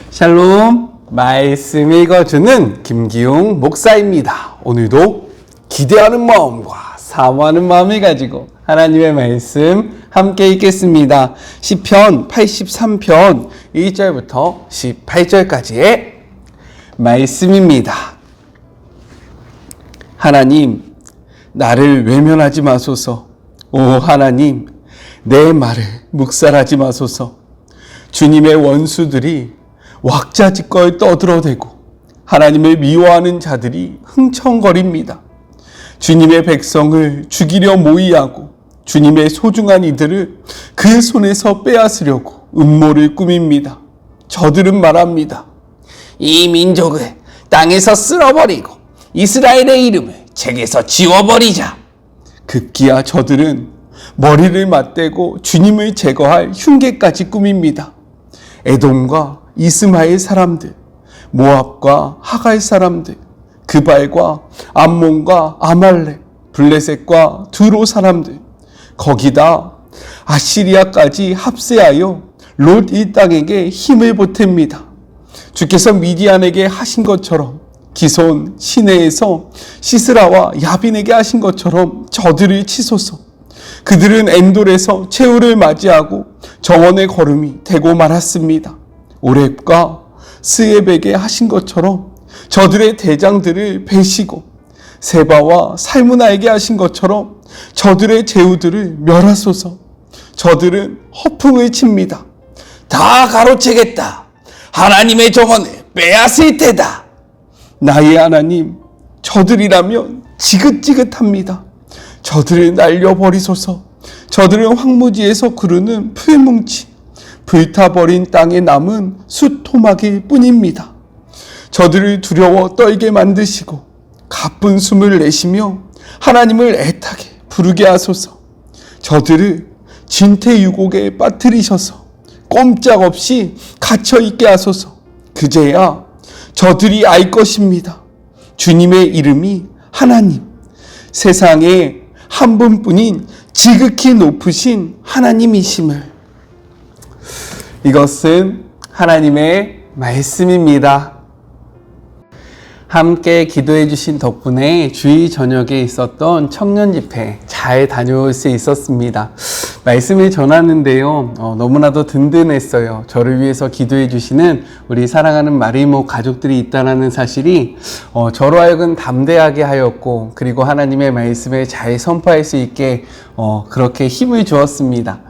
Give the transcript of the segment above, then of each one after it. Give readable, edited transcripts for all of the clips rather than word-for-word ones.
샬롬, 말씀 읽어주는 김기용 목사입니다. 오늘도 기대하는 마음과 사모하는 마음을 가지고 하나님의 말씀 함께 읽겠습니다. 시편 83편 1절부터 18절까지의 말씀입니다. 하나님, 나를 외면하지 마소서. 오 하나님, 내 말을 묵살하지 마소서. 주님의 원수들이 왁자지껄 떠들어대고 하나님을 미워하는 자들이 흥청거립니다. 주님의 백성을 죽이려 모의하고 주님의 소중한 이들을 그 손에서 빼앗으려고 음모를 꾸밉니다. 저들은 말합니다. 이 민족을 땅에서 쓸어버리고 이스라엘의 이름을 책에서 지워버리자. 급기야 저들은 머리를 맞대고 주님을 제거할 흉계까지 꾸밉니다. 에돔과 이스마엘 사람들, 모압과 하갈 사람들, 그발과 암몬과 아말렉, 블레셋과 두로 사람들, 거기다 아시리아까지 합세하여 롯 이 땅에게 힘을 보탭니다. 주께서 미디안에게 하신 것처럼 기손 시내에서 시스라와 야빈에게 하신 것처럼 저들을 치소서. 그들은 엔돌에서 최후를 맞이하고 정원의 걸음이 되고 말았습니다. 오렙과 스엡에게 하신 것처럼 저들의 대장들을 베시고 세바와 살무나에게 하신 것처럼 저들의 제후들을 멸하소서. 저들은 허풍을 칩니다. 다 가로채겠다. 하나님의 정원을 빼앗을 테다. 나의 하나님, 저들이라면 지긋지긋합니다. 저들을 날려버리소서. 저들은 황무지에서 구르는 풀뭉치, 불타버린 땅에 남은 숫토막일 뿐입니다. 저들을 두려워 떨게 만드시고 가쁜 숨을 내쉬며 하나님을 애타게 부르게 하소서. 저들을 진퇴유곡에 빠뜨리셔서 꼼짝없이 갇혀있게 하소서. 그제야 저들이 알 것입니다. 주님의 이름이 하나님, 세상에 한 분뿐인 지극히 높으신 하나님이심을. 이것은 하나님의 말씀입니다. 함께 기도해 주신 덕분에 주일 저녁에 있었던 청년 집회 잘 다녀올 수 있었습니다. 말씀을 전하는데요, 너무나도 든든했어요. 저를 위해서 기도해 주시는 우리 사랑하는 마리모 가족들이 있다는 사실이 저로 하여금 담대하게 하였고, 그리고 하나님의 말씀을 잘 선포할 수 있게 그렇게 힘을 주었습니다.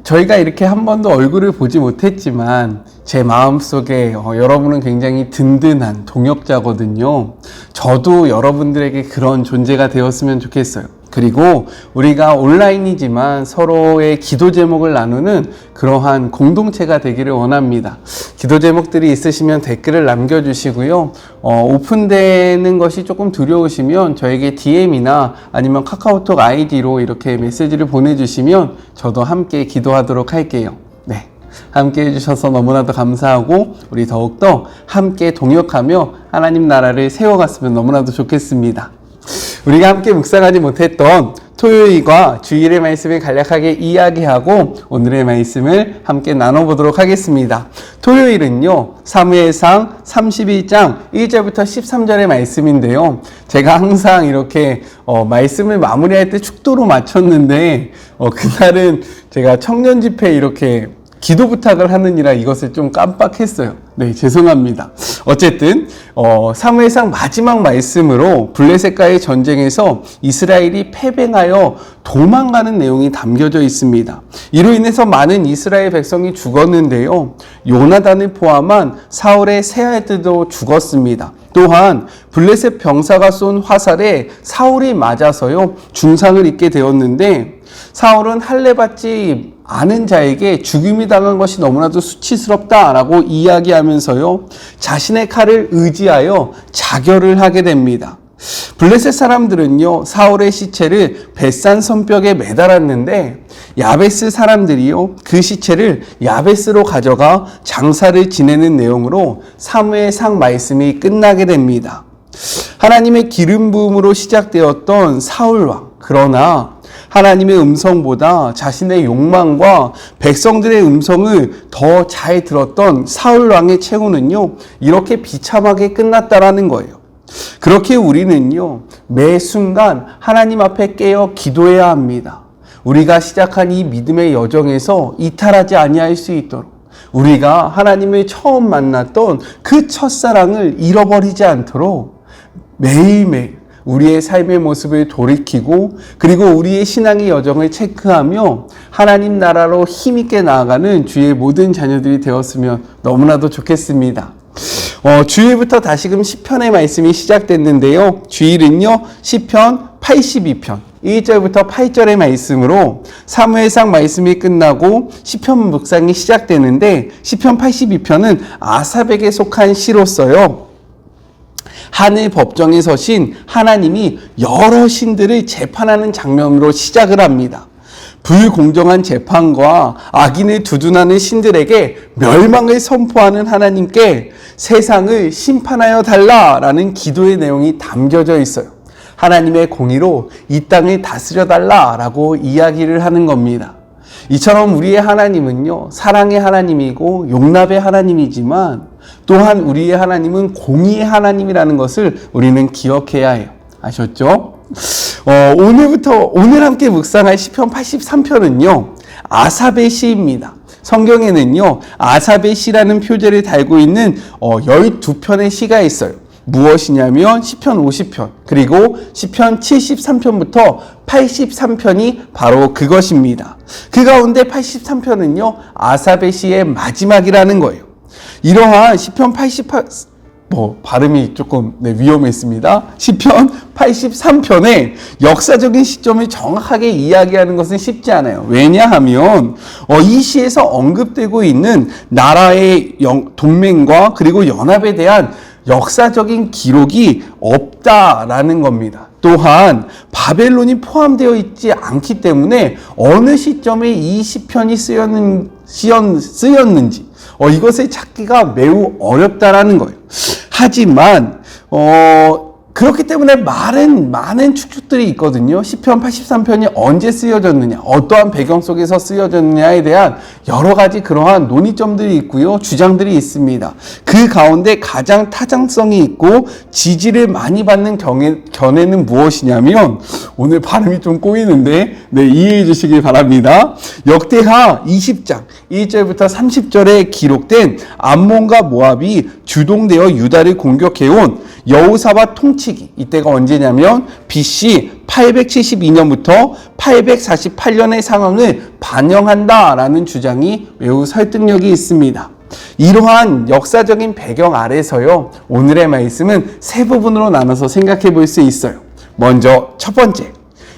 저희가 이렇게 한 번도 얼굴을 보지 못했지만 제 마음속에 여러분은 굉장히 든든한 동역자거든요. 저도 여러분들에게 그런 존재가 되었으면 좋겠어요. 그리고 우리가 온라인이지만 서로의 기도 제목을 나누는 그러한 공동체가 되기를 원합니다. 기도 제목들이 있으시면 댓글을 남겨주시고요. 오픈되는 것이 조금 두려우시면 저에게 DM이나 아니면 카카오톡 아이디로 이렇게 메시지를 보내주시면 저도 함께 기도하도록 할게요. 네, 함께 해주셔서 너무나도 감사하고 우리 더욱더 함께 동역하며 하나님 나라를 세워갔으면 너무나도 좋겠습니다. 우리가 함께 묵상하지 못했던 토요일과 주일의 말씀을 간략하게 이야기하고 오늘의 말씀을 함께 나눠보도록 하겠습니다. 토요일은요, 사무엘상 31장 1절부터 13절의 말씀인데요. 제가 항상 이렇게 말씀을 마무리할 때 축도로 마쳤는데 그날은 제가 청년 집회 이렇게 기도 부탁을 하느니라 이것을 좀 깜빡했어요. 네, 죄송합니다. 어쨌든 사무엘상 마지막 말씀으로 블레셋과의 전쟁에서 이스라엘이 패배하여 도망가는 내용이 담겨져 있습니다. 이로 인해서 많은 이스라엘 백성이 죽었는데요, 요나단을 포함한 사울의 세 아들도 죽었습니다. 또한 블레셋 병사가 쏜 화살에 사울이 맞아서요 중상을 입게 되었는데, 사울은 할례받지 않은 자에게 죽임이 당한 것이 너무나도 수치스럽다라고 이야기하면서요 자신의 칼을 의지하여 자결을 하게 됩니다. 블레셋 사람들은요 사울의 시체를 벳산 선벽에 매달았는데 야베스 사람들이요 그 시체를 야베스로 가져가 장사를 지내는 내용으로 사무엘상 말씀이 끝나게 됩니다. 하나님의 기름 부음으로 시작되었던 사울왕, 그러나 하나님의 음성보다 자신의 욕망과 백성들의 음성을 더 잘 들었던 사울 왕의 최후는요, 이렇게 비참하게 끝났다라는 거예요. 그렇게 우리는요, 매 순간 하나님 앞에 깨어 기도해야 합니다. 우리가 시작한 이 믿음의 여정에서 이탈하지 아니할 수 있도록, 우리가 하나님을 처음 만났던 그 첫사랑을 잃어버리지 않도록 매일매일 우리의 삶의 모습을 돌이키고, 그리고 우리의 신앙의 여정을 체크하며 하나님 나라로 힘있게 나아가는 주의 모든 자녀들이 되었으면 너무나도 좋겠습니다. 주일부터 다시금 시편의 말씀이 시작됐는데요. 주일은요, 시편 82편 1절부터 8절의 말씀으로 사무엘상 말씀이 끝나고 시편 묵상이 시작되는데, 시편 82편은 아삽에게 속한 시로서요, 하늘 법정에 서신 하나님이 여러 신들을 재판하는 장면으로 시작을 합니다. 불공정한 재판과 악인을 두둔하는 신들에게 멸망을 선포하는 하나님께 세상을 심판하여 달라라는 기도의 내용이 담겨져 있어요. 하나님의 공의로 이 땅을 다스려 달라라고 이야기를 하는 겁니다. 이처럼 우리의 하나님은요, 사랑의 하나님이고 용납의 하나님이지만 또한 우리의 하나님은 공의의 하나님이라는 것을 우리는 기억해야 해요. 아셨죠? 오늘 함께 묵상할 시편 83편은요, 아삽의 시입니다. 성경에는요, 아삽의 시라는 표제를 달고 있는 12편의 시가 있어요. 무엇이냐면 시편 50편, 그리고 시편 73편부터 83편이 바로 그것입니다. 그 가운데 83편은요, 아삽의 시의 마지막이라는 거예요. 이러한 시편 88, 발음이 조금 위험했습니다. 시편 83편의 역사적인 시점을 정확하게 이야기하는 것은 쉽지 않아요. 왜냐하면 이 시에서 언급되고 있는 나라의 동맹과 그리고 연합에 대한 역사적인 기록이 없다라는 겁니다. 또한 바벨론이 포함되어 있지 않기 때문에 어느 시점에 이 시편이 쓰였는지 이것을 찾기가 매우 어렵다라는 거예요. 하지만 그렇기 때문에 많은 추측들이 있거든요. 시편 83편이 언제 쓰여졌느냐, 어떠한 배경 속에서 쓰여졌느냐에 대한 여러 가지 그러한 논의점들이 있고요, 주장들이 있습니다. 그 가운데 가장 타당성이 있고 지지를 많이 받는 견해는 무엇이냐면, 오늘 발음이 좀 꼬이는데 이해해 주시기 바랍니다. 역대하 20장 1절부터 30절에 기록된 암몬과 모압이 주동되어 유다를 공격해온 여호사밧 통치기, 이때가 언제냐면 BC 872년부터 848년의 상황을 반영한다라는 주장이 매우 설득력이 있습니다. 이러한 역사적인 배경 아래서요, 오늘의 말씀은 세 부분으로 나눠서 생각해 볼 수 있어요. 먼저 첫 번째,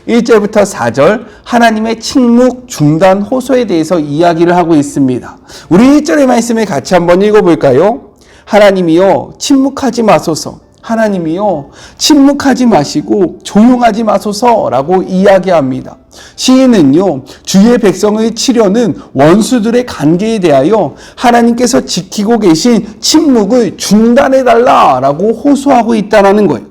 1절부터 4절 하나님의 침묵 중단 호소에 대해서 이야기를 하고 있습니다. 우리 1절의 말씀을 같이 한번 읽어볼까요? 하나님이여 침묵하지 마소서, 하나님이여 침묵하지 마시고 조용하지 마소서라고 이야기합니다. 시인은요, 주의 백성을 치려는 원수들의 관계에 대하여 하나님께서 지키고 계신 침묵을 중단해달라라고 호소하고 있다는 거예요.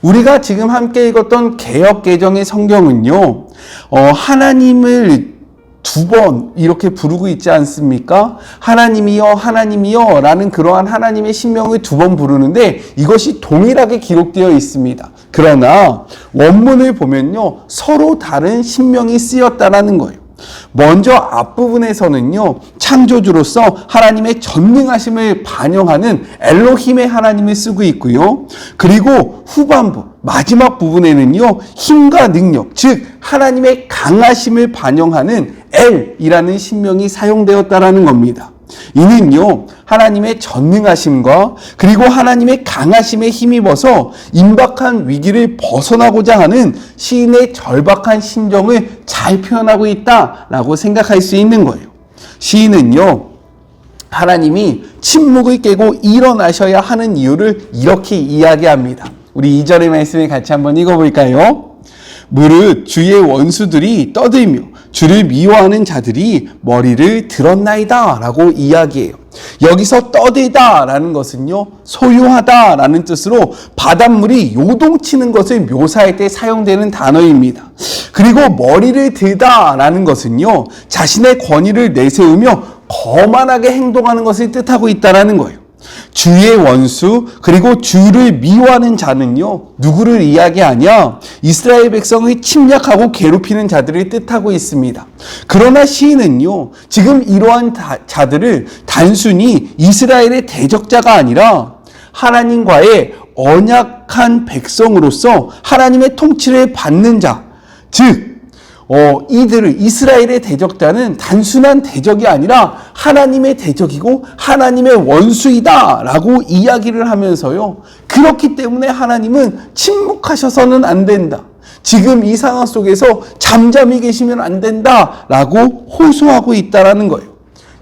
우리가 지금 함께 읽었던 개역개정의 성경은요, 하나님을 두 번 이렇게 부르고 있지 않습니까? 하나님이여 하나님이여 라는 그러한 하나님의 신명을 두 번 부르는데 이것이 동일하게 기록되어 있습니다. 그러나 원문을 보면요, 서로 다른 신명이 쓰였다라는 거예요. 먼저 앞부분에서는요, 창조주로서 하나님의 전능하심을 반영하는 엘로힘의 하나님을 쓰고 있고요. 그리고 후반부 마지막 부분에는요, 힘과 능력, 즉 하나님의 강하심을 반영하는 엘이라는 신명이 사용되었다라는 겁니다. 이는요, 하나님의 전능하심과 그리고 하나님의 강하심에 힘입어서 임박한 위기를 벗어나고자 하는 시인의 절박한 심정을 잘 표현하고 있다라고 생각할 수 있는 거예요. 시인은요, 하나님이 침묵을 깨고 일어나셔야 하는 이유를 이렇게 이야기합니다. 우리 2절의 말씀을 같이 한번 읽어볼까요? 무릇 주의 원수들이 떠들며 주를 미워하는 자들이 머리를 들었나이다 라고 이야기해요. 여기서 떠들다라는 것은요, 소유하다라는 뜻으로 바닷물이 요동치는 것을 묘사할 때 사용되는 단어입니다. 그리고 머리를 들다라는 것은요, 자신의 권위를 내세우며 거만하게 행동하는 것을 뜻하고 있다라는 거예요. 주의 원수, 그리고 주를 미워하는 자는요, 누구를 이야기하냐? 이스라엘 백성을 침략하고 괴롭히는 자들을 뜻하고 있습니다. 그러나 시인은요, 지금 이러한 자들을 단순히 이스라엘의 대적자가 아니라 하나님과의 언약한 백성으로서 하나님의 통치를 받는 자, 즉 이들을, 이스라엘의 대적자는 단순한 대적이 아니라 하나님의 대적이고 하나님의 원수이다 라고 이야기를 하면서요, 그렇기 때문에 하나님은 침묵하셔서는 안 된다, 지금 이 상황 속에서 잠잠히 계시면 안 된다 라고 호소하고 있다라는 거예요.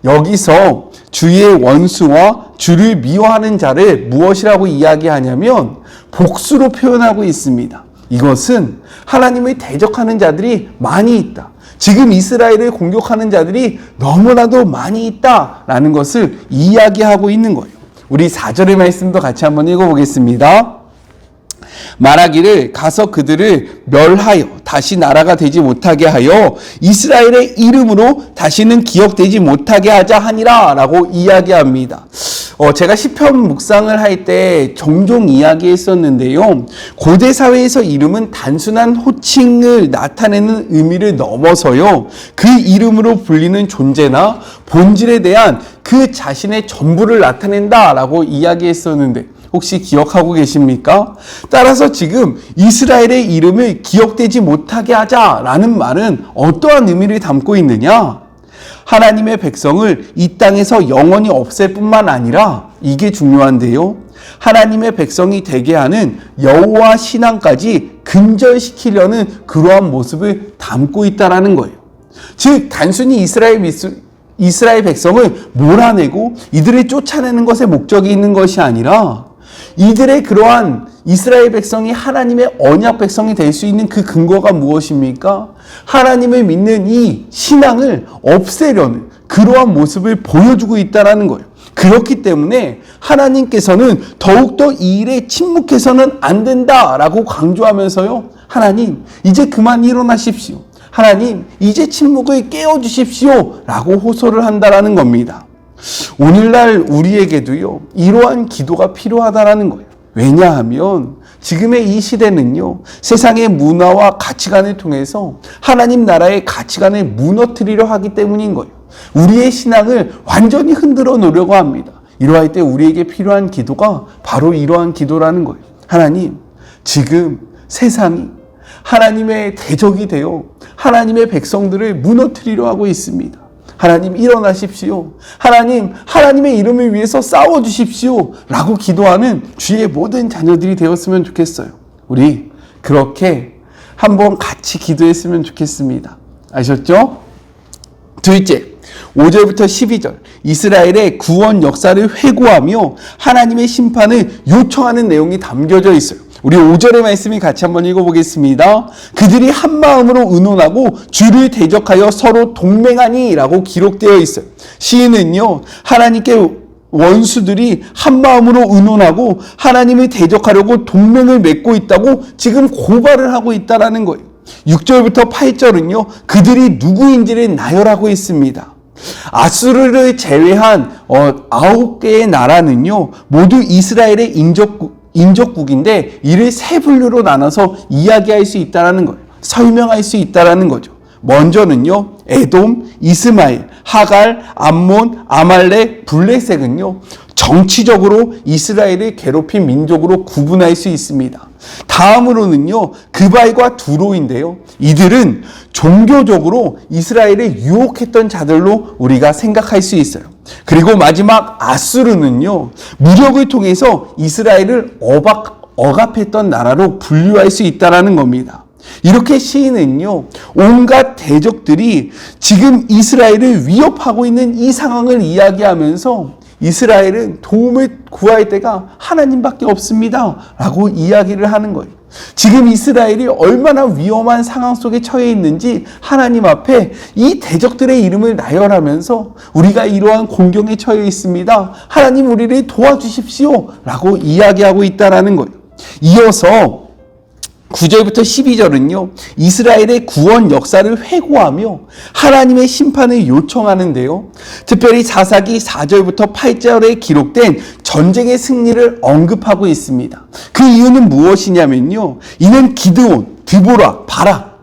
여기서 주의 원수와 주를 미워하는 자를 무엇이라고 이야기하냐면 복수로 표현하고 있습니다. 이것은 하나님을 대적하는 자들이 많이 있다, 지금 이스라엘을 공격하는 자들이 너무나도 많이 있다라는 것을 이야기하고 있는 거예요. 우리 4절의 말씀도 같이 한번 읽어보겠습니다. 말하기를 가서 그들을 멸하여 다시 나라가 되지 못하게 하여 이스라엘의 이름으로 다시는 기억되지 못하게 하자 하니라 라고 이야기합니다. 제가 시편 묵상을 할 때 종종 이야기했었는데요, 고대 사회에서 이름은 단순한 호칭을 나타내는 의미를 넘어서요, 그 이름으로 불리는 존재나 본질에 대한 그 자신의 전부를 나타낸다라고 이야기했었는데 혹시 기억하고 계십니까? 따라서 지금 이스라엘의 이름을 기억되지 못하게 하자라는 말은 어떠한 의미를 담고 있느냐? 하나님의 백성을 이 땅에서 영원히 없앨 뿐만 아니라, 이게 중요한데요, 하나님의 백성이 되게 하는 여호와 신앙까지 근절시키려는 그러한 모습을 담고 있다라는 거예요. 즉 단순히 이스라엘 백성을 몰아내고 이들을 쫓아내는 것에 목적이 있는 것이 아니라, 이들의 그러한 이스라엘 백성이 하나님의 언약 백성이 될 수 있는 그 근거가 무엇입니까? 하나님을 믿는 이 신앙을 없애려는 그러한 모습을 보여주고 있다는 거예요. 그렇기 때문에 하나님께서는 더욱더 이 일에 침묵해서는 안 된다라고 강조하면서요, 하나님 이제 그만 일어나십시오, 하나님 이제 침묵을 깨워주십시오 라고 호소를 한다라는 겁니다. 오늘날 우리에게도요, 이러한 기도가 필요하다라는 거예요. 왜냐하면 지금의 이 시대는요, 세상의 문화와 가치관을 통해서 하나님 나라의 가치관을 무너뜨리려 하기 때문인 거예요. 우리의 신앙을 완전히 흔들어 놓으려고 합니다. 이러할 때 우리에게 필요한 기도가 바로 이러한 기도라는 거예요. 하나님, 지금 세상이 하나님의 대적이 되어 하나님의 백성들을 무너뜨리려 하고 있습니다. 하나님 일어나십시오, 하나님 하나님의 이름을 위해서 싸워주십시오 라고 기도하는 주의 모든 자녀들이 되었으면 좋겠어요. 우리 그렇게 한번 같이 기도했으면 좋겠습니다. 아셨죠? 둘째, 5절부터 12절 이스라엘의 구원 역사를 회고하며 하나님의 심판을 요청하는 내용이 담겨져 있어요. 우리 5절의 말씀이 같이 한번 읽어보겠습니다. 그들이 한 마음으로 의논하고 주를 대적하여 서로 동맹하니 라고 기록되어 있어요. 시인은요, 하나님께 원수들이 한 마음으로 의논하고 하나님을 대적하려고 동맹을 맺고 있다고 지금 고발을 하고 있다는 거예요. 6절부터 8절은요, 그들이 누구인지를 나열하고 있습니다. 아수르를 제외한 9개의 나라는요, 모두 이스라엘의 인접국인데 이를 세 분류로 나눠서 이야기할 수 있다는 거예요. 설명할 수 있다는 거죠. 먼저는요, 에돔, 이스마엘, 하갈, 암몬, 아말렉, 블레셋은요, 정치적으로 이스라엘을 괴롭힌 민족으로 구분할 수 있습니다. 다음으로는요, 그발과 두로인데요, 이들은 종교적으로 이스라엘을 유혹했던 자들로 우리가 생각할 수 있어요. 그리고 마지막 아수르는요, 무력을 통해서 이스라엘을 억압했던 나라로 분류할 수 있다는 겁니다. 이렇게 시인은요, 온갖 대적들이 지금 이스라엘을 위협하고 있는 이 상황을 이야기하면서 이스라엘은 도움을 구할 때가 하나님밖에 없습니다 라고 이야기를 하는 거예요. 지금 이스라엘이 얼마나 위험한 상황 속에 처해 있는지 하나님 앞에 이 대적들의 이름을 나열하면서 우리가 이러한 공경에 처해 있습니다. 하나님 우리를 도와주십시오 라고 이야기하고 있다는 거예요. 이어서 9절부터 12절은요, 이스라엘의 구원 역사를 회고하며 하나님의 심판을 요청하는데요. 특별히 사사기 4절부터 8절에 기록된 전쟁의 승리를 언급하고 있습니다. 그 이유는 무엇이냐면요, 이는 기드온, 드보라, 바락,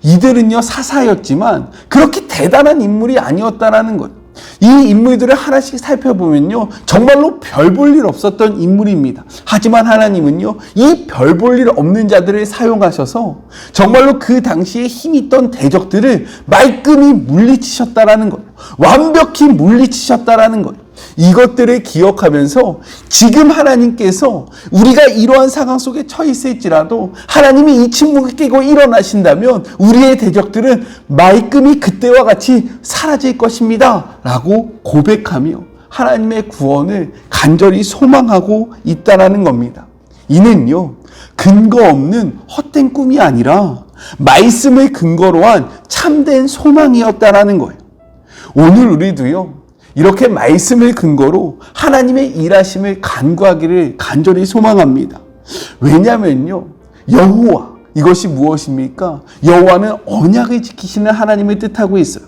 이들은요 사사였지만 그렇게 대단한 인물이 아니었다라는 것. 이 인물들을 하나씩 살펴보면요, 정말로 별 볼 일 없었던 인물입니다. 하지만 하나님은요, 이 별 볼 일 없는 자들을 사용하셔서 정말로 그 당시에 힘 있던 대적들을 말끔히 물리치셨다라는 거예요. 완벽히 물리치셨다라는 거예요. 이것들을 기억하면서 지금 하나님께서 우리가 이러한 상황 속에 처해 있을지라도 하나님이 이 침묵을 깨고 일어나신다면 우리의 대적들은 말끔히 그때와 같이 사라질 것입니다 라고 고백하며 하나님의 구원을 간절히 소망하고 있다라는 겁니다. 이는요, 근거 없는 헛된 꿈이 아니라 말씀을 근거로 한 참된 소망이었다라는 거예요. 오늘 우리도요, 이렇게 말씀을 근거로 하나님의 일하심을 간구하기를 간절히 소망합니다. 왜냐면요, 여호와, 이것이 무엇입니까? 여호와는 언약을 지키시는 하나님을 뜻하고 있어요.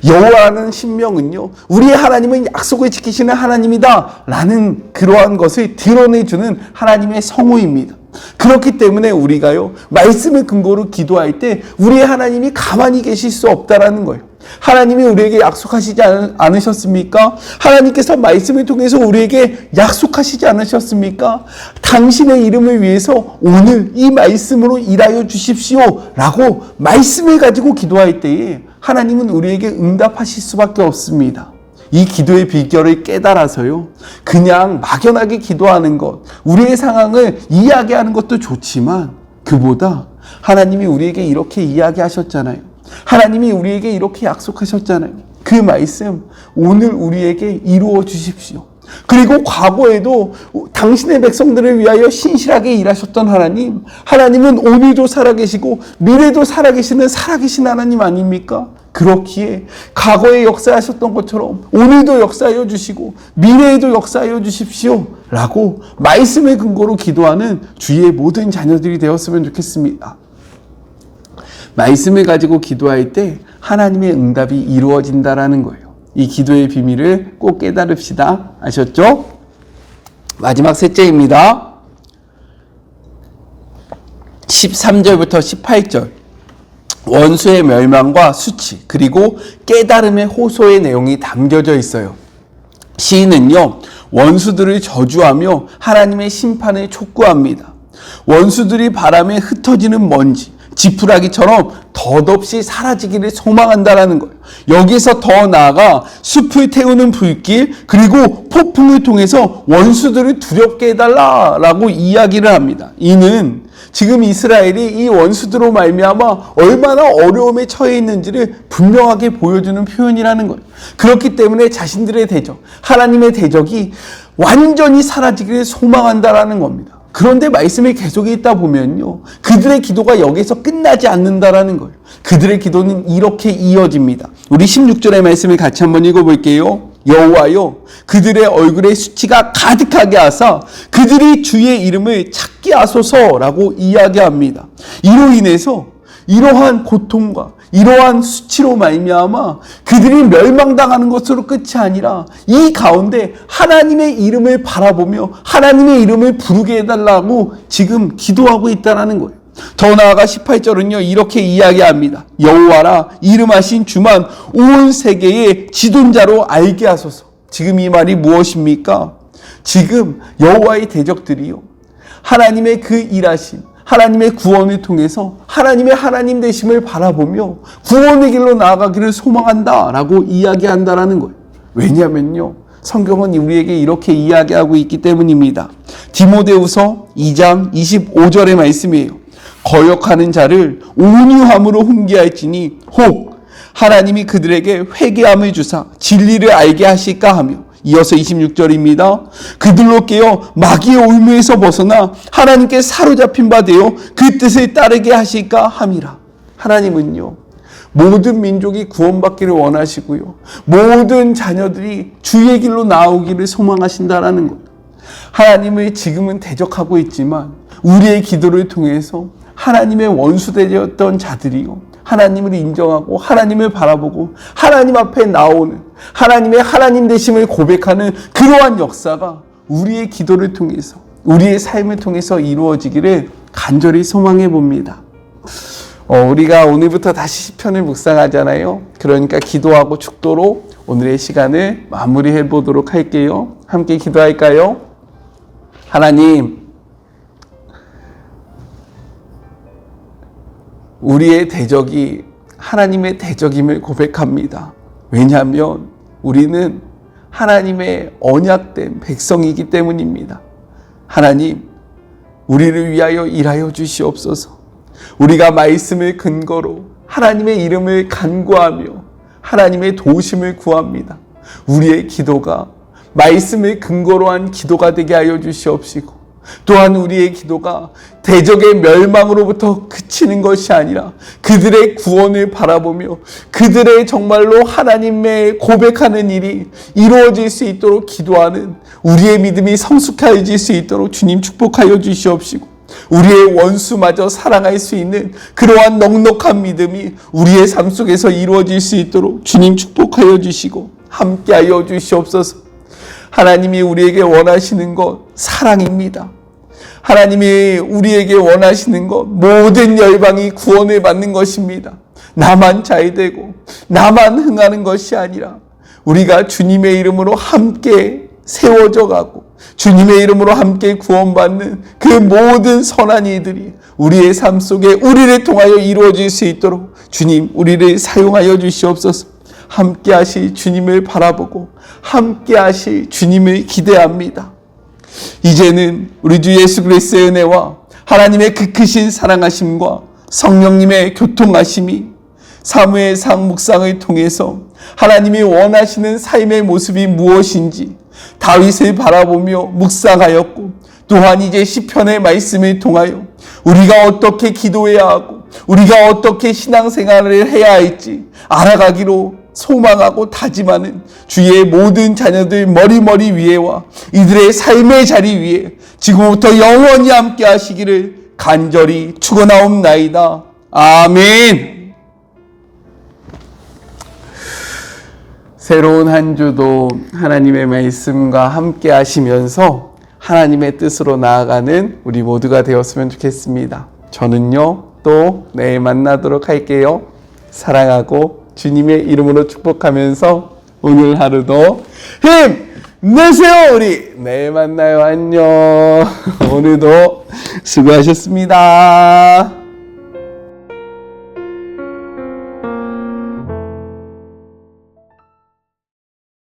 여호와라는 신명은요, 우리의 하나님은 약속을 지키시는 하나님이다 라는 그러한 것을 드러내주는 하나님의 성호입니다. 그렇기 때문에 우리가요, 말씀을 근거로 기도할 때 우리의 하나님이 가만히 계실 수 없다라는 거예요. 하나님이 우리에게 약속하시지 않으셨습니까? 하나님께서 말씀을 통해서 우리에게 약속하시지 않으셨습니까? 당신의 이름을 위해서 오늘 이 말씀으로 일하여 주십시오 라고 말씀을 가지고 기도할 때에 하나님은 우리에게 응답하실 수밖에 없습니다. 이 기도의 비결을 깨달아서요, 그냥 막연하게 기도하는 것, 우리의 상황을 이야기하는 것도 좋지만 그보다 하나님이 우리에게 이렇게 이야기하셨잖아요. 하나님이 우리에게 이렇게 약속하셨잖아요. 그 말씀 오늘 우리에게 이루어 주십시오. 그리고 과거에도 당신의 백성들을 위하여 신실하게 일하셨던 하나님, 하나님은 오늘도 살아계시고 미래도 살아계시는 살아계신 하나님 아닙니까? 그렇기에 과거에 역사하셨던 것처럼 오늘도 역사하여 주시고 미래에도 역사하여 주십시오 라고 말씀의 근거로 기도하는 주의 모든 자녀들이 되었으면 좋겠습니다. 말씀을 가지고 기도할 때 하나님의 응답이 이루어진다라는 거예요. 이 기도의 비밀을 꼭 깨달읍시다. 아셨죠? 마지막 셋째입니다. 13절부터 18절. 원수의 멸망과 수치, 그리고 깨달음의 호소의 내용이 담겨져 있어요. 시인은요, 원수들을 저주하며 하나님의 심판을 촉구합니다. 원수들이 바람에 흩어지는 먼지, 지푸라기처럼 덧없이 사라지기를 소망한다라는 거예요. 여기서 더 나아가 숲을 태우는 불길, 그리고 폭풍을 통해서 원수들을 두렵게 해달라라고 이야기를 합니다. 이는 지금 이스라엘이 이 원수들로 말미암아 얼마나 어려움에 처해 있는지를 분명하게 보여주는 표현이라는 거예요. 그렇기 때문에 자신들의 대적, 하나님의 대적이 완전히 사라지기를 소망한다라는 겁니다. 그런데 말씀이 계속 있다 보면요, 그들의 기도가 여기서 끝나지 않는다라는 거예요. 그들의 기도는 이렇게 이어집니다. 우리 16절의 말씀을 같이 한번 읽어볼게요. 여호와여, 그들의 얼굴에 수치가 가득하게 하사 그들이 주의 이름을 찾게 하소서라고 이야기합니다. 이로 인해서 이러한 고통과 이러한 수치로 말미암아 그들이 멸망당하는 것으로 끝이 아니라 이 가운데 하나님의 이름을 바라보며 하나님의 이름을 부르게 해달라고 지금 기도하고 있다는 거예요. 더 나아가 18절은요, 이렇게 이야기합니다. 여호와라, 이름하신 주만 온 세계의 지존자로 알게 하소서. 지금 이 말이 무엇입니까? 지금 여호와의 대적들이요, 하나님의 그 일하심, 하나님의 구원을 통해서 하나님의 하나님 되심을 바라보며 구원의 길로 나아가기를 소망한다라고 이야기한다라는 거예요. 왜냐면요, 성경은 우리에게 이렇게 이야기하고 있기 때문입니다. 디모데후서 2장 25절의 말씀이에요. 거역하는 자를 온유함으로 훈계할지니 혹 하나님이 그들에게 회개함을 주사 진리를 알게 하실까 하며 이어서 26절입니다. 그들로 깨어 마귀의 올무에서 벗어나 하나님께 사로잡힌 바 되어 그 뜻을 따르게 하실까 함이라. 하나님은요, 모든 민족이 구원받기를 원하시고요, 모든 자녀들이 주의 길로 나오기를 소망하신다라는 것. 하나님을 지금은 대적하고 있지만 우리의 기도를 통해서 하나님의 원수되었던 자들이요, 하나님을 인정하고 하나님을 바라보고 하나님 앞에 나오는 하나님의 하나님 되심을 고백하는 그러한 역사가 우리의 기도를 통해서, 우리의 삶을 통해서 이루어지기를 간절히 소망해 봅니다. 우리가 오늘부터 다시 시편을 묵상하잖아요. 그러니까 기도하고 축도로 오늘의 시간을 마무리해 보도록 할게요. 함께 기도할까요? 하나님, 우리의 대적이 하나님의 대적임을 고백합니다. 왜냐하면 우리는 하나님의 언약된 백성이기 때문입니다. 하나님, 우리를 위하여 일하여 주시옵소서. 우리가 말씀을 근거로 하나님의 이름을 간구하며 하나님의 도우심을 구합니다. 우리의 기도가 말씀을 근거로 한 기도가 되게 하여 주시옵시고, 또한 우리의 기도가 대적의 멸망으로부터 그치는 것이 아니라 그들의 구원을 바라보며 그들의 정말로 하나님의 고백하는 일이 이루어질 수 있도록 기도하는 우리의 믿음이 성숙해질 수 있도록 주님 축복하여 주시옵시고, 우리의 원수마저 사랑할 수 있는 그러한 넉넉한 믿음이 우리의 삶 속에서 이루어질 수 있도록 주님 축복하여 주시고 함께하여 주시옵소서. 하나님이 우리에게 원하시는 것 사랑입니다. 하나님이 우리에게 원하시는 것 모든 열방이 구원을 받는 것입니다. 나만 잘되고 나만 흥하는 것이 아니라 우리가 주님의 이름으로 함께 세워져 가고 주님의 이름으로 함께 구원받는 그 모든 선한 일들이 우리의 삶 속에 우리를 통하여 이루어질 수 있도록 주님, 우리를 사용하여 주시옵소서. 함께 하실 주님을 바라보고 함께 하실 주님을 기대합니다. 이제는 우리 주 예수 그리스도의 은혜와 하나님의 그 크신 사랑하심과 성령님의 교통하심이 사무엘상 묵상을 통해서 하나님이 원하시는 삶의 모습이 무엇인지 다윗을 바라보며 묵상하였고, 또한 이제 시편의 말씀을 통하여 우리가 어떻게 기도해야 하고 우리가 어떻게 신앙생활을 해야 할지 알아가기로 소망하고 다짐하는 주의 모든 자녀들 머리 위에와 이들의 삶의 자리 위에 지금부터 영원히 함께 하시기를 간절히 축원하옵나이다. 아멘. 새로운 한 주도 하나님의 말씀과 함께 하시면서 하나님의 뜻으로 나아가는 우리 모두가 되었으면 좋겠습니다. 저는요, 또 내일 만나도록 할게요. 사랑하고 주님의 이름으로 축복하면서 오늘 하루도 힘내세요. 우리 내일 만나요. 안녕. 오늘도 수고하셨습니다.